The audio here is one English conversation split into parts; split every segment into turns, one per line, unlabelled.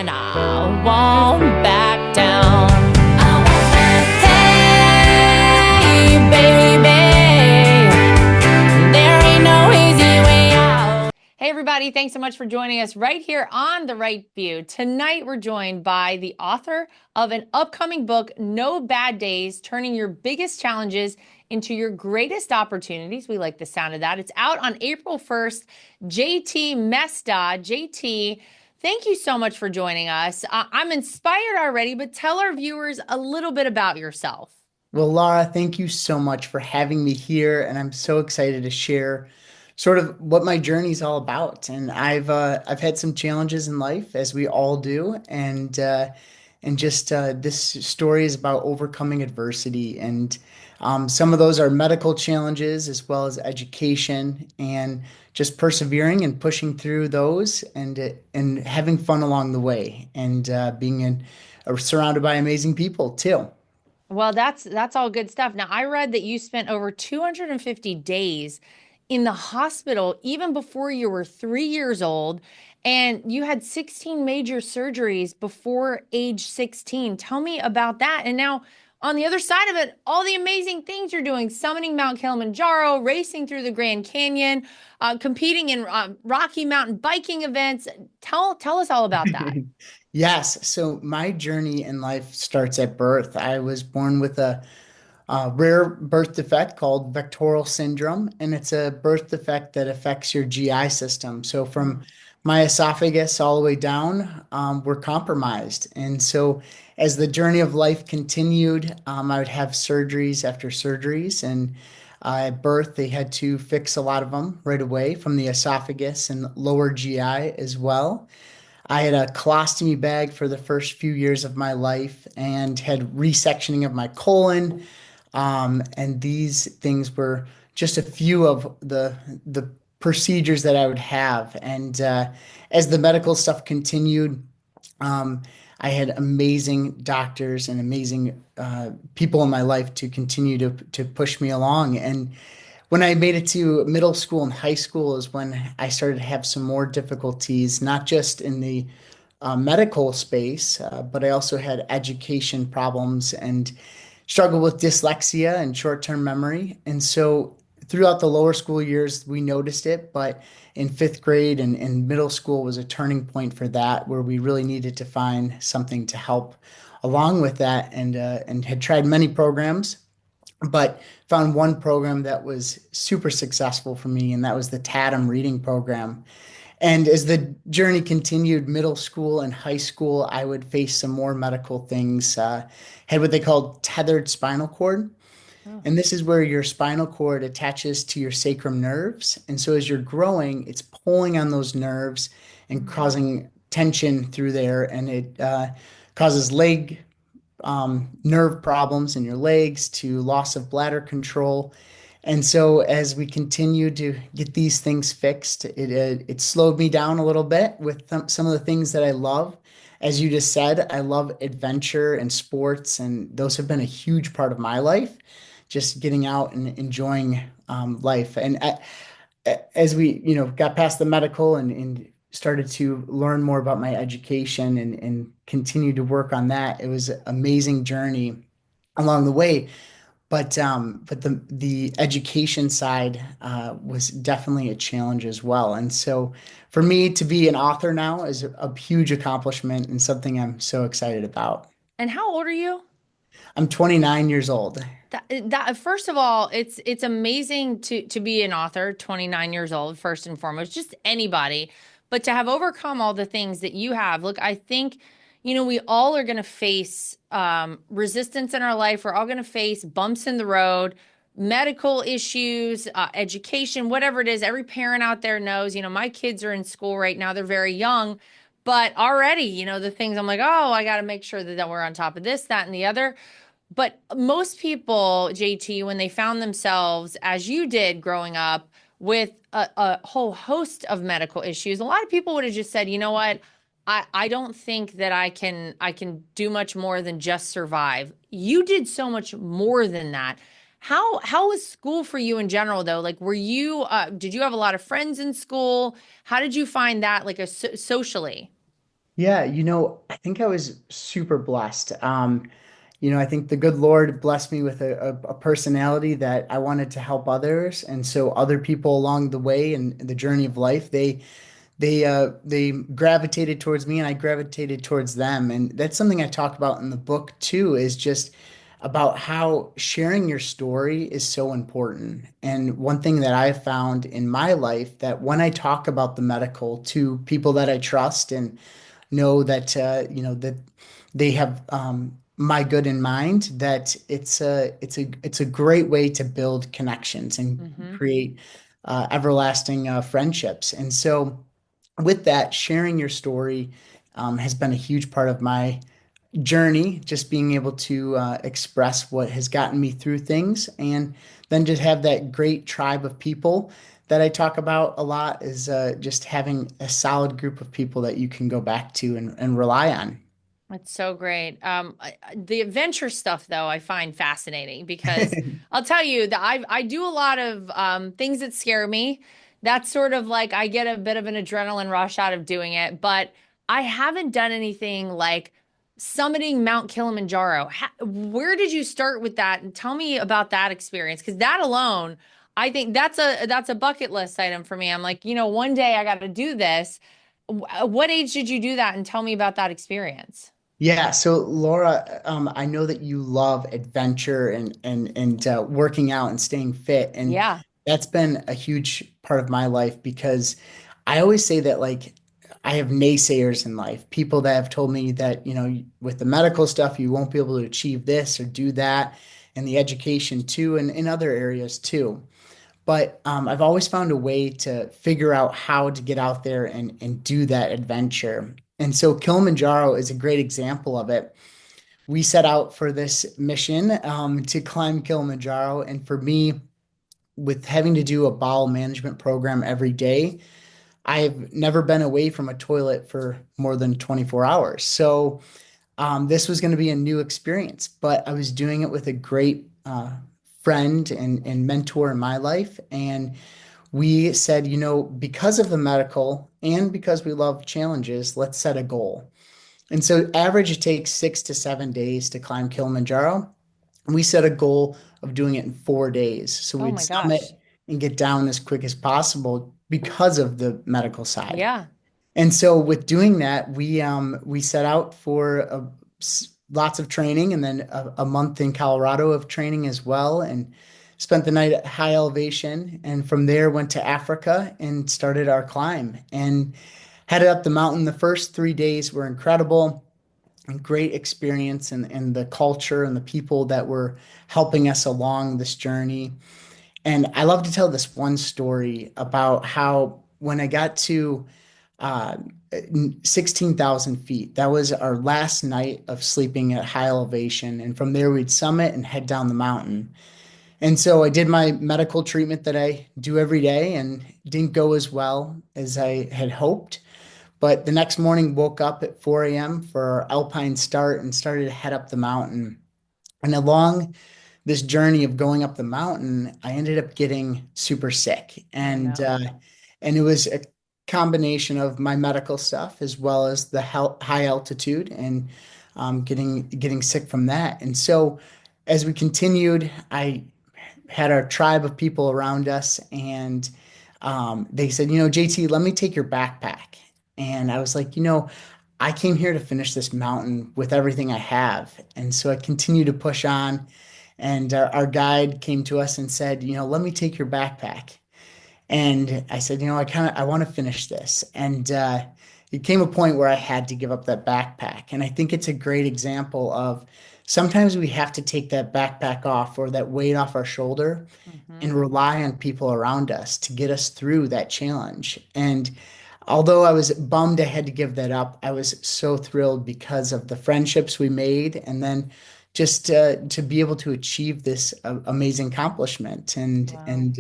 and I won't back down. Hey, baby, there ain't no easy way out. Hey, everybody, thanks so much for joining us right here on The Right View. Tonight, we're joined by the author of an upcoming book, No Bad Days, Turning Your Biggest Challenges into Your Greatest Opportunities. We like the sound of that. It's out on April 1st. JT Mestdagh. JT, thank you so much for joining us. I'm inspired already, but tell our viewers a little bit about yourself.
Well, Lara, thank you so much for having me here, and I'm so excited to share sort of what my journey is all about. And I've had some challenges in life, as we all do, and just this story is about overcoming adversity. And some of those are medical challenges as well as education, and just persevering and pushing through those, and having fun along the way, and surrounded by amazing people too.
Well, that's all good stuff. Now, I read that you spent over 250 days in the hospital even before you were 3 years old, and you had 16 major surgeries before age 16. Tell me about that. And now, on the other side of it, all the amazing things you're doing, summiting Mount Kilimanjaro, racing through the Grand Canyon, competing in Rocky Mountain biking events. Tell us all about that.
Yes. So my journey in life starts at birth. I was born with a rare birth defect called vectoral syndrome, and it's a birth defect that affects your GI system. So from my esophagus all the way down, we're compromised. And so as the journey of life continued, I would have surgeries after surgeries, and at birth, they had to fix a lot of them right away from the esophagus and lower GI as well. I had a colostomy bag for the first few years of my life and had resectioning of my colon. And these things were just a few of the procedures that I would have. And as the medical stuff continued, um, I had amazing doctors and amazing people in my life to continue to push me along. And when I made it to middle school and high school is when I started to have some more difficulties, not just in the medical space, but I also had education problems and struggled with dyslexia and short-term memory. And so throughout the lower school years, we noticed it, but in fifth grade and middle school was a turning point for that, where we really needed to find something to help along with that, and had tried many programs, but found one program that was super successful for me, and that was the TADM reading program. And as the journey continued, middle school and high school, I would face some more medical things. Had what they called tethered spinal cord.
Oh.
And this is where your spinal cord attaches to your sacrum nerves. And so as you're growing, it's pulling on those nerves and causing tension through there. And it causes leg nerve problems in your legs to loss of bladder control. And so as we continue to get these things fixed, it slowed me down a little bit with some of the things that I love. As you just said, I love adventure and sports, and those have been a huge part of my life, just getting out and enjoying life. And as we, got past the medical and started to learn more about my education and continue to work on that, it was an amazing journey along the way. But the education side was definitely a challenge as well. And so for me to be an author now is a huge accomplishment and something I'm so excited about.
And how old are you?
I'm 29 years old.
That first of all, it's amazing to be an author, 29 years old, first and foremost, just anybody, but to have overcome all the things that you have. Look, I think, we all are going to face resistance in our life. We're all going to face bumps in the road, medical issues, education, whatever it is. Every parent out there knows, my kids are in school right now. They're very young, but already, the things I'm like, oh, I got to make sure that we're on top of this, that, and the other. But most people, JT, when they found themselves, as you did growing up, with a whole host of medical issues, a lot of people would have just said, you know what? I don't think that I can do much more than just survive. You did so much more than that. How was school for you in general though? Like, did you have a lot of friends in school? How did you find that, like, socially?
Yeah, I think I was super blessed. I think the good Lord blessed me with a personality that I wanted to help others. And so other people along the way and the journey of life, they gravitated towards me and I gravitated towards them. And that's something I talk about in the book too, is just about how sharing your story is so important. And one thing that I've found in my life that when I talk about the medical to people that I trust and know that that they have my good in mind, that it's a great way to build connections and
Hmm.
create everlasting friendships. And so with that, sharing your story has been a huge part of my journey, just being able to express what has gotten me through things, and then just have that great tribe of people that I talk about a lot is just having a solid group of people that you can go back to and rely on.
It's so great. The adventure stuff, though, I find fascinating because I'll tell you that I do a lot of things that scare me. That's sort of like I get a bit of an adrenaline rush out of doing it, but I haven't done anything like summiting Mount Kilimanjaro. Where did you start with that? And tell me about that experience, because that alone, I think that's a bucket list item for me. I'm like, one day I got to do this. What age did you do that? And tell me about that experience.
Yeah, so Laura, I know that you love adventure and working out and staying fit, and
Yeah.
that's been a huge part of my life because I always say that like I have naysayers in life, people that have told me that with the medical stuff you won't be able to achieve this or do that, and the education too, and in other areas too. But I've always found a way to figure out how to get out there and do that adventure. And so Kilimanjaro is a great example of it. We set out for this mission to climb Kilimanjaro. And for me, with having to do a bowel management program every day, I've never been away from a toilet for more than 24 hours. So this was going to be a new experience, but I was doing it with a great friend and mentor in my life. And we said, because of the medical and because we love challenges, let's set a goal. And so, average, it takes 6 to 7 days to climb Kilimanjaro. We set a goal of doing it in 4 days. So,
Oh
we'd
my gosh.
summit and get down as quick as possible because of the medical side.
Yeah.
And so with doing that, we set out for lots of training and then a month in Colorado of training as well, and spent the night at high elevation. And from there went to Africa and started our climb and headed up the mountain. The first 3 days were incredible and great experience, and the culture and the people that were helping us along this journey. And I love to tell this one story about how when I got to uh, 16,000 feet. That was our last night of sleeping at high elevation. And from there, we'd summit and head down the mountain. And so I did my medical treatment that I do every day and didn't go as well as I had hoped. But the next morning, woke up at 4 a.m. for our alpine start and started to head up the mountain. And along this journey of going up the mountain, I ended up getting super sick,
Oh no.
and it was a combination of my medical stuff as well as the high altitude and getting sick from that. And so, as we continued, I had our tribe of people around us, and they said, JT, let me take your backpack. And I was like, I came here to finish this mountain with everything I have. And so I continued to push on. And our guide came to us and said, let me take your backpack. And I said, I want to finish this. And it came a point where I had to give up that backpack. And I think it's a great example of sometimes we have to take that backpack off or that weight off our shoulder
Hmm.
and rely on people around us to get us through that challenge. And although I was bummed I had to give that up, I was so thrilled because of the friendships we made, and then just to be able to achieve this amazing accomplishment. And
Wow.
and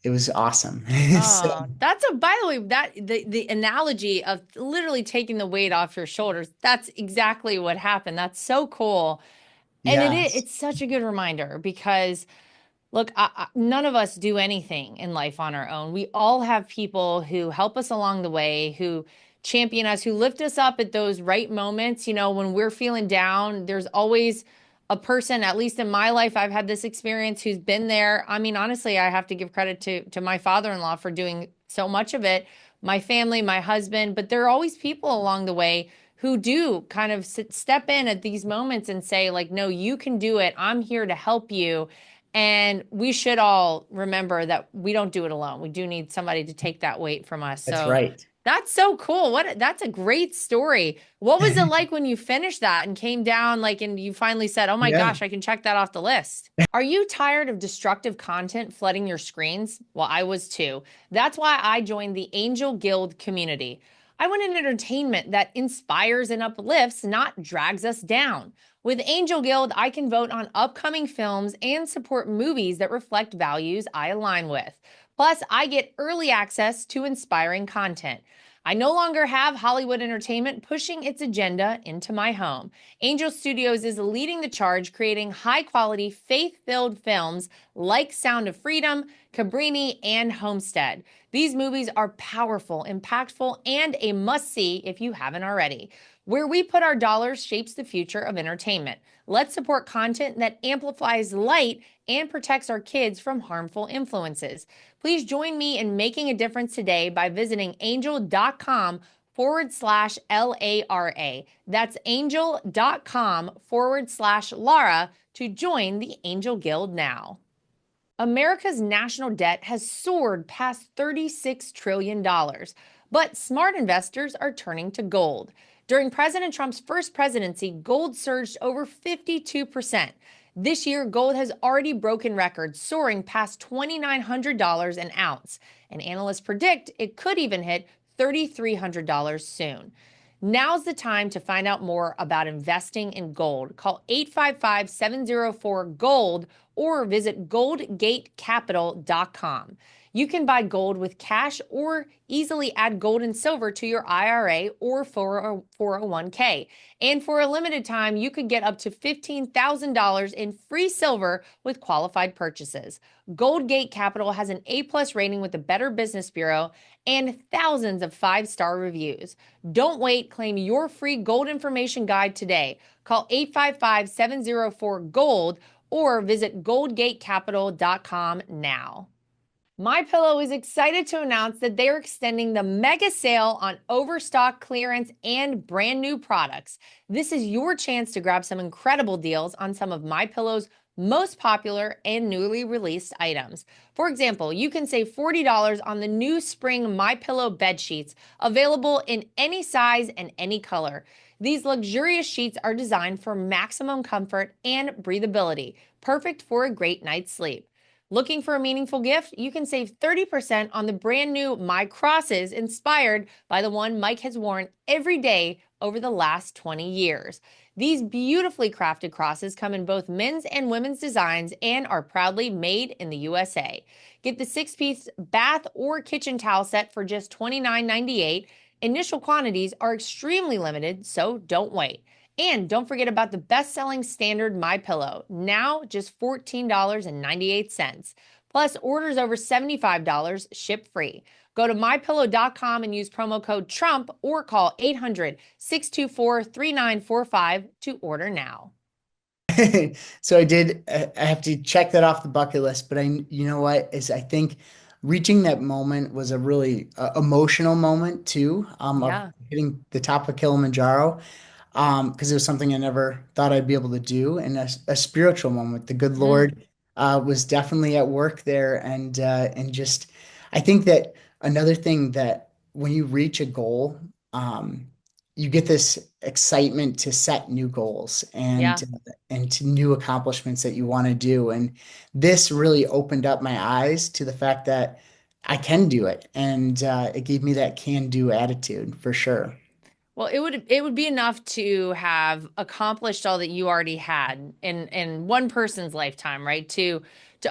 it was awesome. So
Oh, by the way, that the analogy of literally taking the weight off your shoulders, that's exactly what happened. That's so cool. And
yes.
it's such a good reminder because look, none of us do anything in life on our own. We all have people who help us along the way, who champion us, who lift us up at those right moments. When we're feeling down, there's always a person, at least in my life, I've had this experience, who's been there. I mean, honestly, I have to give credit to my father-in-law for doing so much of it, my family, my husband, but there are always people along the way who do kind of step in at these moments and say, like, no, you can do it. I'm here to help you. And we should all remember that we don't do it alone. We do need somebody to take that weight from us.
That's
So
right.
that's so cool. That's a great story. What was it like when you finished that and came down, like, and you finally said, "Oh my
Yeah.
gosh, I can check that off the list"? Are you tired of destructive content flooding your screens? Well, I was too. That's why I joined the Angel Guild community. I want an entertainment that inspires and uplifts, not drags us down. With Angel Guild, I can vote on upcoming films and support movies that reflect values I align with. Plus, I get early access to inspiring content. I no longer have Hollywood Entertainment pushing its agenda into my home. Angel Studios is leading the charge, creating high quality, faith filled films like Sound of Freedom, Cabrini, and Homestead. These movies are powerful, impactful, and a must see if you haven't already. Where we put our dollars shapes the future of entertainment. Let's support content that amplifies light and protects our kids from harmful influences. Please join me in making a difference today by visiting angel.com/LARA. That's angel.com/Lara to join the Angel Guild now. America's national debt has soared past $36 trillion, but smart investors are turning to gold. During President Trump's first presidency, gold surged over 52%. This year, gold has already broken records, soaring past $2,900 an ounce, and analysts predict it could even hit $3,300 soon. Now's the time to find out more about investing in gold. Call 855-704-GOLD or visit goldgatecapital.com. You can buy gold with cash or easily add gold and silver to your IRA or 401k. And for a limited time, you could get up to $15,000 in free silver with qualified purchases. Goldgate Capital has an A-plus rating with the Better Business Bureau and thousands of five-star reviews. Don't wait. Claim your free gold information guide today. Call 855-704-GOLD or visit goldgatecapital.com now. My Pillow is excited to announce that they are extending the mega sale on overstock clearance and brand new products. This is your chance to grab some incredible deals on some of My Pillow's most popular and newly released items. For example, you can save $40 on the new spring My Pillow bed sheets, available in any size and any color. These luxurious sheets are designed for maximum comfort and breathability, perfect for a great night's sleep. Looking for a meaningful gift? You can save 30% on the brand new My Crosses, inspired by the one Mike has worn every day over the last 20 years. These beautifully crafted crosses come in both men's and women's designs and are proudly made in the USA. Get the 6-piece bath or kitchen towel set for just $29.98. Initial quantities are extremely limited, so don't wait. And don't forget about the best-selling standard My Pillow, now just $14.98. Plus, orders over $75 ship free. Go to mypillow.com and use promo code TRUMP or call 800-624-3945 to order now.
So I have to check that off the bucket list, but you know what, is I think reaching that moment was a really emotional moment too, of
Yeah.
hitting the top of Kilimanjaro, because it was something I never thought I'd be able to do, and a spiritual moment. The good
Mm,
Lord was definitely at work there, and just I think that another thing that when you reach a goal, you get this excitement to set new goals
yeah.
and to new accomplishments that you want to do. And this really opened up my eyes to the fact that I can do it, and it gave me that can-do attitude for sure.
Well, it would be enough to have accomplished all that you already had in one person's lifetime, right? To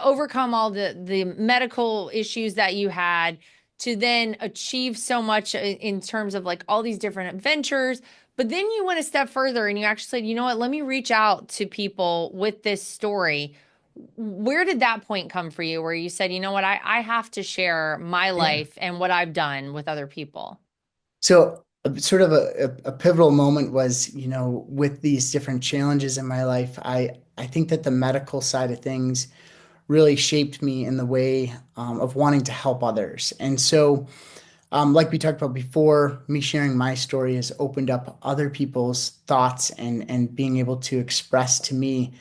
overcome all the medical issues that you had, to then achieve so much in terms of like all these different adventures. But then you went a step further and you actually said, you know what, let me reach out to people with this story. Where did that point come for you where you said, you know what, I have to share my
Yeah.
life and what I've done with other people?
So sort of a pivotal moment was, with these different challenges in my life, I think that the medical side of things really shaped me in the way of wanting to help others. And so, like we talked about before, me sharing my story has opened up other people's thoughts and being able to express to me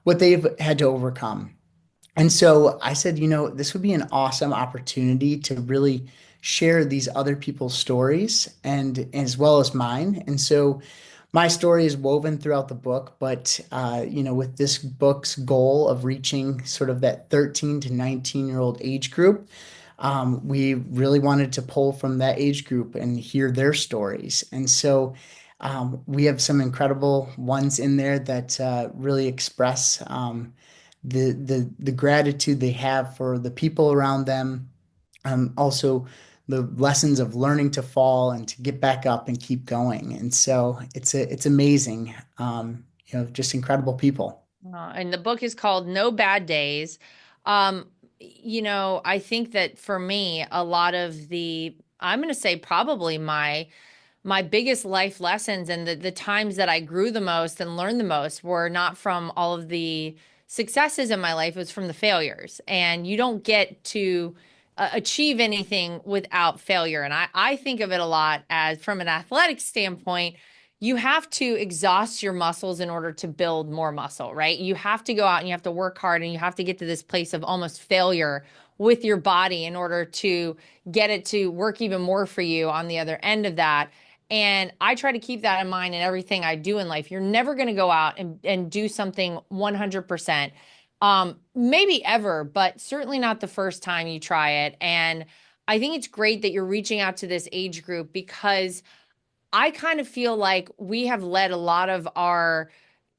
what they've had to overcome. And so I said, this would be an awesome opportunity to really share these other people's stories and as well as mine. And so my story is woven throughout the book, but with this book's goal of reaching sort of that 13 to 19-year-old age group, we really wanted to pull from that age group and hear their stories. And so we have some incredible ones in there that really express the gratitude they have for the people around them. Also, the lessons of learning to fall and to get back up and keep going. And so it's amazing. Just incredible people.
And the book is called No Bad Days. Um, I think that for me, a lot of I'm going to say probably my biggest life lessons and the times that I grew the most and learned the most were not from all of the successes in my life, it was from the failures. And you don't get to achieve anything without failure. And I think of it a lot as from an athletic standpoint, you have to exhaust your muscles in order to build more muscle, right? You have to go out and you have to work hard and you have to get to this place of almost failure with your body in order to get it to work even more for you on the other end of that. And I try to keep that in mind in everything I do in life. You're never going to go out and do something 100%, maybe ever, but certainly not the first time you try it. And I think it's great that you're reaching out to this age group because I kind of feel like we have led a lot of our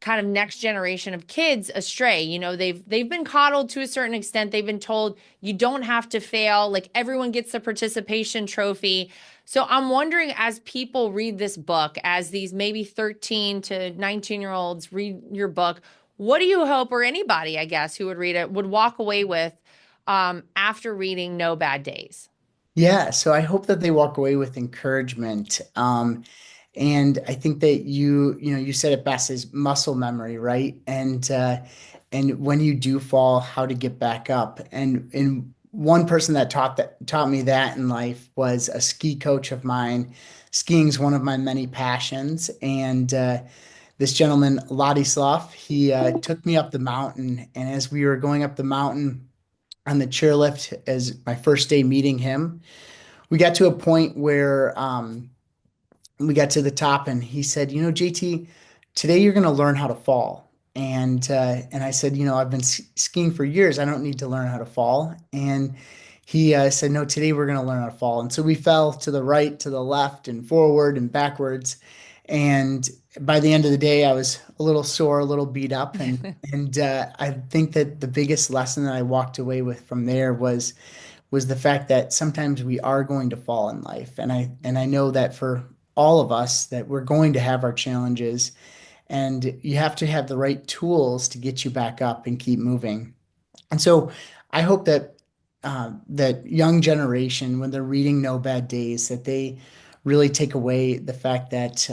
kind of next generation of kids astray. They've been coddled to a certain extent. They've been told you don't have to fail, like everyone gets the participation trophy. So I'm wondering as people read this book, as these maybe 13 to 19-year-olds read your book, what do you hope, or anybody, I guess, who would read it would walk away with after reading No Bad Days?
Yeah, so I hope that they walk away with encouragement. And I think that you said it best is muscle memory, right? And when you do fall, how to get back up. And one person that taught me that in life was a ski coach of mine. Skiing is one of my many passions, and this gentleman, Ladislav, he took me up the mountain, and as we were going up the mountain on the chairlift, as my first day meeting him we got to a point where we got to the top and he said, JT, today you're going to learn how to fall. And I said, I've been skiing for years. I don't need to learn how to fall. And he said, no, today we're going to learn how to fall. And so we fell to the right, to the left, and forward and backwards. And by the end of the day, I was a little sore, a little beat up, and I think that the biggest lesson that I walked away with from there was the fact that sometimes we are going to fall in life. And I know that for all of us that we're going to have our challenges and you have to have the right tools to get you back up and keep moving. And so I hope that that young generation, when they're reading No Bad Days, that they really take away the fact that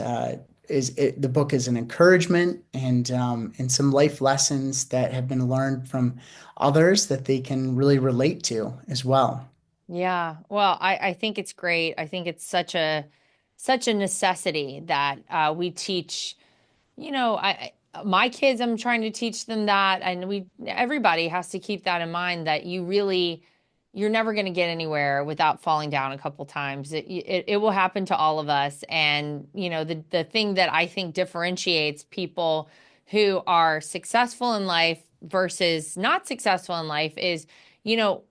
the book is an encouragement and some life lessons that have been learned from others that they can really relate to as well.
Yeah. Well, I think it's great. I think it's such a necessity that we teach, my kids, I'm trying to teach them that. And everybody has to keep that in mind that you're never going to get anywhere without falling down a couple times. It will happen to all of us. And, the thing that I think differentiates people who are successful in life versus not successful in life is,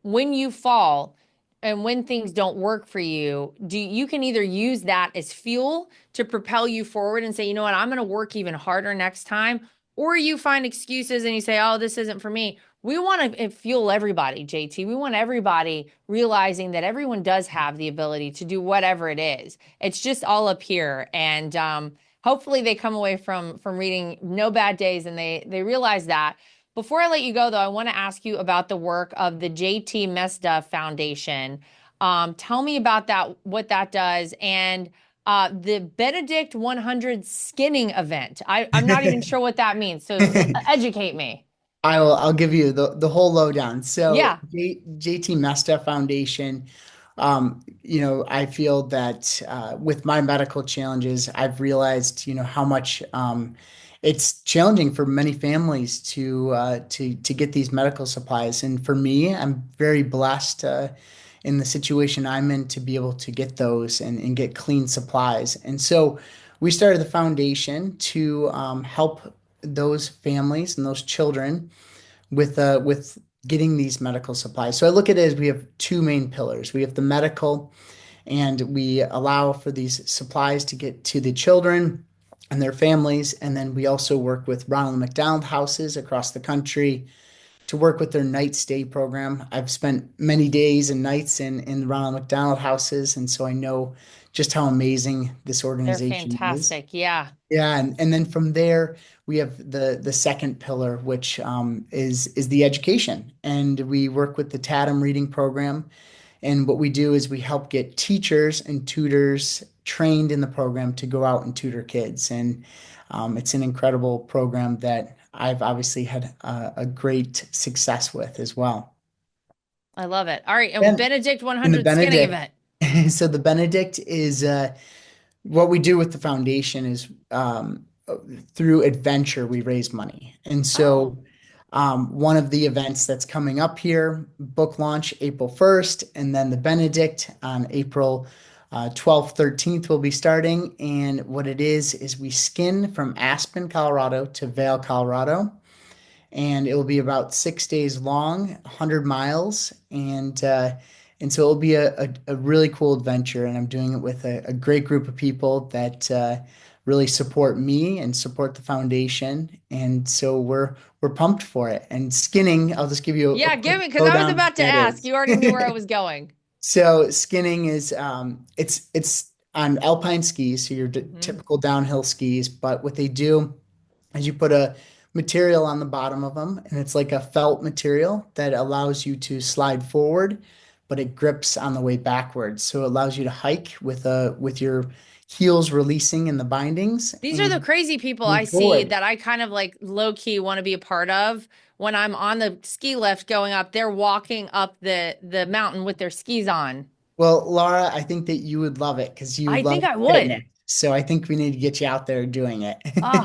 when you fall, and when things don't work for you, you can either use that as fuel to propel you forward and say, you know what, I'm going to work even harder next time, or you find excuses and you say, oh, this isn't for me. We want to fuel everybody, JT. We want everybody realizing that everyone does have the ability to do whatever it is. It's just all up here, and hopefully they come away from reading No Bad Days and they realize that. Before I let you go, though, I want to ask you about the work of the JT Mestdagh Foundation. Tell me about that, what that does, and The Benedict 100 skinning event. I'm not even sure what that means. So educate me.
I'll give you the whole lowdown. So
Yeah,
JT Mestdagh Foundation, I feel that with my medical challenges, I've realized, how much it's challenging for many families to get these medical supplies. And for me, I'm very blessed in the situation I'm in to be able to get those and get clean supplies. And so we started the foundation to help those families and those children with getting these medical supplies. So I look at it as we have two main pillars. We have the medical, and we allow for these supplies to get to the children and their families. And then we also work with Ronald McDonald houses across the country to work with their night stay program. I've spent many days and nights in the Ronald McDonald houses, and so I know just how amazing this
they're
organization is.
fantastic. Yeah,
Yeah, and then from there we have the second pillar, which is the education, and we work with the Tatum Reading Program. And what we do is we help get teachers and tutors trained in the program to go out and tutor kids. And it's an incredible program that I've obviously had a great success with as well.
I love it. All right, and
Then
Benedict
in the
100 skinning
Benedict,
event.
so the Benedict is what we do with the foundation is through adventure, we raise money. And
Oh,
so one of the events that's coming up here, book launch April 1st, and then the Benedict on April 12th, 13th will be starting. And what it is we skin from Aspen, Colorado to Vail, Colorado, and it will be about 6 days long, 100 miles, and so it'll be a really cool adventure. And I'm doing it with a great group of people that really support me and support the foundation, and so we're pumped for it. And skinning, I'll just give you a
yeah,
quick
give me, because I was
lowdown
about to
what that
ask.
is.
You already knew where I was going.
So skinning is it's on alpine skis, so your
Hmm.
typical downhill skis, but what they do is you put a material on the bottom of them, and it's like a felt material that allows you to slide forward, but it grips on the way backwards. So it allows you to hike with your heels releasing in the bindings
These are the
and
crazy people I
move
see
forward.
that I kind of like low key want to be a part of. When I'm on the ski lift going up, they're walking up the mountain with their skis on.
Well, Laura, I think that you would love it because you
I
love
think I would.
fitness. So I think we need to get you out there doing
Oh,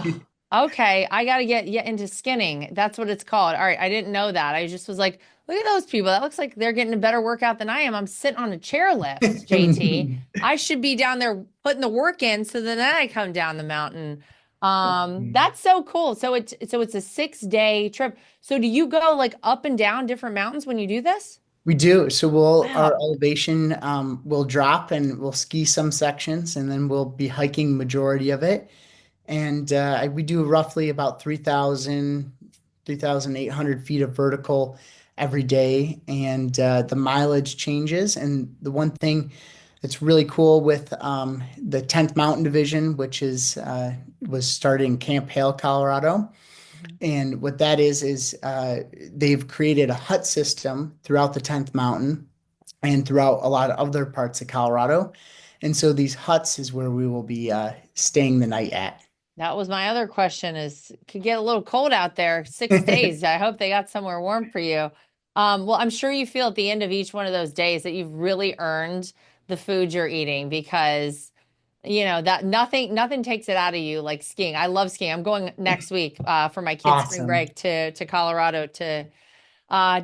it.
okay. I got to get into skinning. That's what it's called. All right. I didn't know that. I just was like, look at those people. That looks like they're getting a better workout than I am. I'm sitting on a chairlift, JT. I should be down there putting the work in so then I come down the mountain. That's so cool. So it's a 6 day trip. So do you go like up and down different mountains when you do this?
We do. So our
Wow.
elevation will drop and we'll ski some sections, and then we'll be hiking majority of it. And we do roughly about 3,800 feet of vertical every day. And the mileage changes. And the one thing that's really cool with the 10th Mountain Division, which was started in Camp Hale, Colorado. And what that is they've created a hut system throughout the 10th mountain and throughout a lot of other parts of Colorado. And so these huts is where we will be staying the night at.
That was my other question is could get a little cold out there, 6 days. I hope they got somewhere warm for you. Well, I'm sure you feel at the end of each one of those days that you've really earned the food you're eating because that nothing takes it out of you like skiing. I love skiing. I'm going next week for my kids' spring
Awesome.
break to Colorado to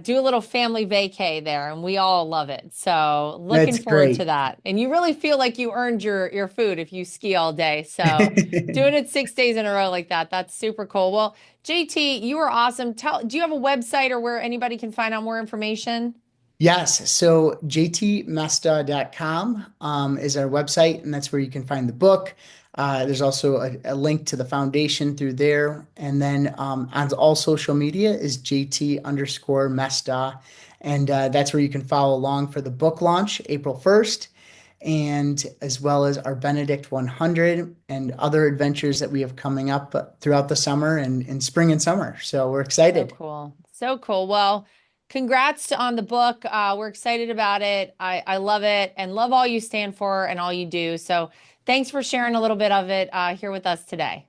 do a little family vacay there, and we all love it. So looking
That's
forward to
great.
that. And you really feel like you earned your food if you ski all day. So doing it 6 days in a row like that, that's super cool. Well, JT, you are awesome. Do you have a website or where anybody can find out more information?
Yes, so jtmesta.com is our website, and that's where you can find the book. There's also a link to the foundation through there. And then on all social media is JT_Mesta. And that's where you can follow along for the book launch April 1st, and as well as our Benedict 100 and other adventures that we have coming up throughout the summer and in spring and summer. So we're
So
excited.
cool. So cool. Well, congrats on the book. We're excited about it. I love it and love all you stand for and all you do. So Thanks for sharing a little bit of it here with us today.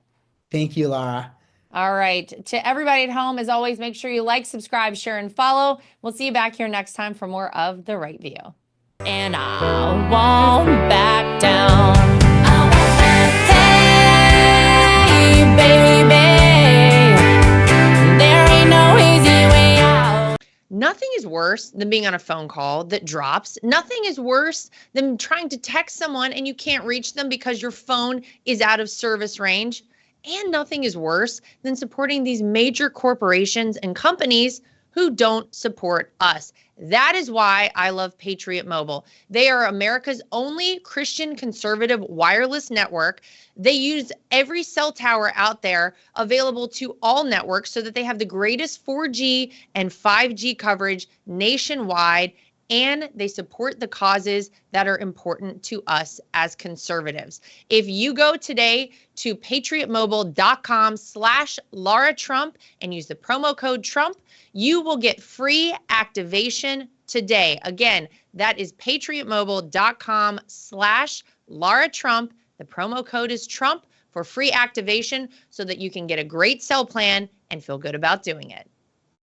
Thank you, Lara.
All right. To everybody at home, as always, make sure you like, subscribe, share, and follow. We'll see you back here next time for more of The Right View. And I won't back down. Hey, baby, there ain't no easy way out. Nothing is worse than being on a phone call that drops. Nothing is worse than trying to text someone and you can't reach them because your phone is out of service range. And nothing is worse than supporting these major corporations and companies who don't support us. That is why I love Patriot Mobile. They are America's only Christian conservative wireless network. They use every cell tower out there available to all networks so that they have the greatest 4G and 5G coverage nationwide, and they support the causes that are important to us as conservatives. If you go today to patriotmobile.com/Lara Trump and use the promo code Trump, you will get free activation today. Again, that is patriotmobile.com/Lara Trump. The promo code is Trump for free activation so that you can get a great cell plan and feel good about doing it.